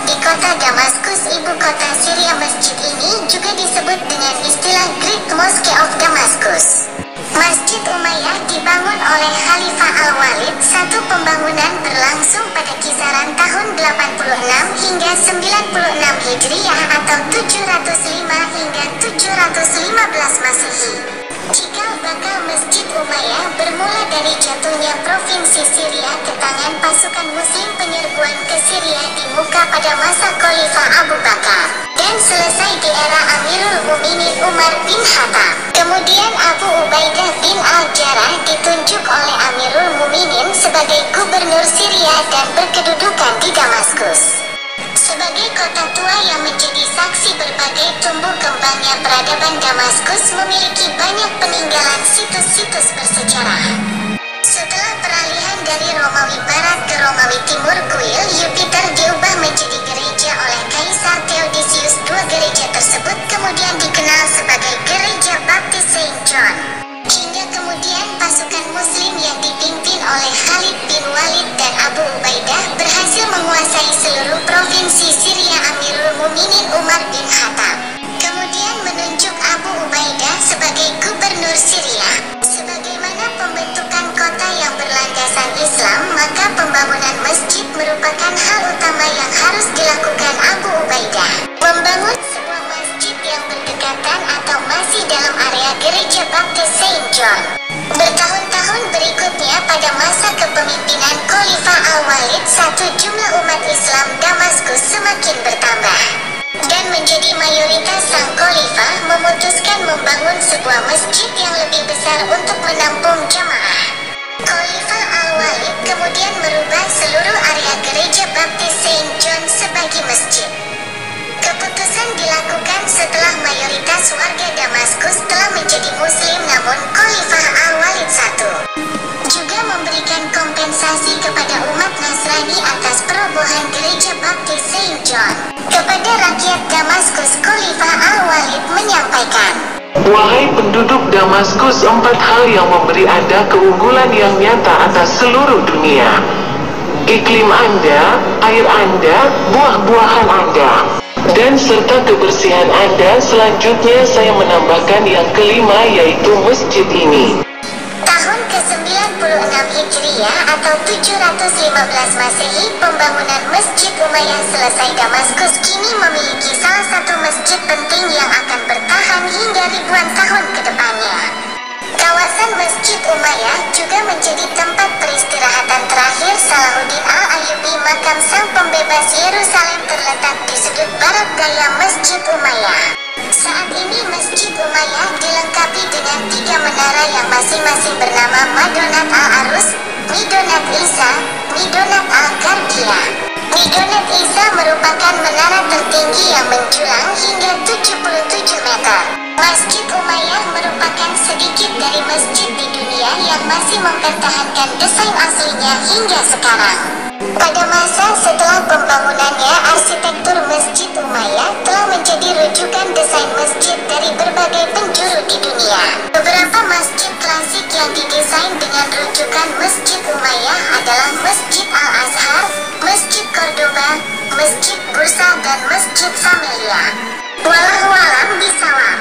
di kota Damaskus, ibu kota Syria. Masjid ini juga disebut dengan istilah Great Mosque of Damascus. Masjid Umayyah dibangun oleh Khalifah Al-Walid. Satu pembangunan berlangsung pada kisaran tahun 86 hingga 96 Hijriah atau 705 hingga 715 Masehi. Cikal bakal Masjid Umayyah bermula dari jatuhnya provinsi Syria ke tangan pasukan Muslim penyerbuan ke Syria di Muka pada masa Khalifah Abu Bakar, dan selesai di era Amirul Mukminin Umar bin Khattab. Kemudian Abu Ubaidah bin Al-Jarrah ditunjuk oleh Amirul Mukminin sebagai gubernur Syria dan berkedudukan di Damaskus. Sebagai kota tua yang menjadi saksi berbagai tumbuh kembangnya peradaban, Damaskus memiliki banyak peninggalan situs-situs bersejarah. Setelah peralihan dari Romawi Barat ke Romawi Timur, kuil Jupiter diubah menjadi gereja oleh Kaisar Theodosius II. Gereja tersebut kemudian dikenal sebagai Gereja Baptis Saint John. Hingga kemudian pasukan Muslim yang dipimpin oleh Khalid bin Walid dan Abu Ubaidah berhasil menguasai seluruh provinsi Syria. Amirul Mukminin Umar bin Khattab kemudian menunjuk Abu Ubaidah sebagai gubernur Syria. Sebagaimana pembentukan kota yang berlandasan Islam, maka pembangunan masjid merupakan hal utama yang harus dilakukan Abu Ubaidah. Membangun sebuah masjid yang berdekatan atau masih dalam area gereja Baptis Saint John. Bertahun-tahun berikutnya pada masa kepemimpinan Khalifah Al-Walid, satu jumlah umat Islam Damaskus semakin bertambah, dan menjadi mayoritas. Sang Khalifah memutuskan membangun sebuah masjid yang lebih besar untuk menampung jemaah. Khalifah Al-Walid kemudian merubah seluruh area gereja Baptis Saint John sebagai masjid. Keputusan dilakukan setelah mayoritas warga Damaskus telah menjadi Muslim, namun Khalifah Al-Walid I juga memberikan kompensasi kepada umat Nasrani atas perobohan gereja Baptis Saint John. Kepada rakyat Damaskus, Khalifah Al-Walid menyampaikan, "Wahai penduduk Damaskus, 4 hal yang memberi Anda keunggulan yang nyata atas seluruh dunia: iklim Anda, air Anda, buah-buahan Anda, dan serta kebersihan Anda." Selanjutnya saya menambahkan yang kelima, yaitu masjid ini. Tahun ke-96 Hijriah atau 715 Masehi, pembangunan Masjid Umayyah selesai. Damaskus kini memiliki salah satu masjid penting yang akan bertahan hingga ribuan tahun ke depannya. Kawasan Masjid Umayyah juga menjadi tempat peristirahatan terakhir Salahuddin Al-Ayyubi. Makam sang pembebas Yerusalem terletak di sudut barat daya Masjid Umayyah. Saat ini Masjid Umayyah dilengkapi dengan 3 menara yang masing-masing bernama Madonat Al-Arus, Midonat Isa, Midonat Al-Garbiyah. Midonat Isa merupakan menara tertinggi yang menjulang hingga 77 meter. Masjid Umayyah merupakan sedikit dari masjid di dunia yang masih mempertahankan desain aslinya hingga sekarang. Pada masa setelah pembangunannya, arsitektur Masjid Umayyah telah menjadi rujukan desain masjid dari berbagai penjuru di dunia. Beberapa masjid klasik yang didesain dengan rujukan Masjid Umayyah adalah Masjid Al-Azhar, Masjid Cordoba, Masjid Bursa, dan Masjid Samelia. Wallahu a'lam bishawab.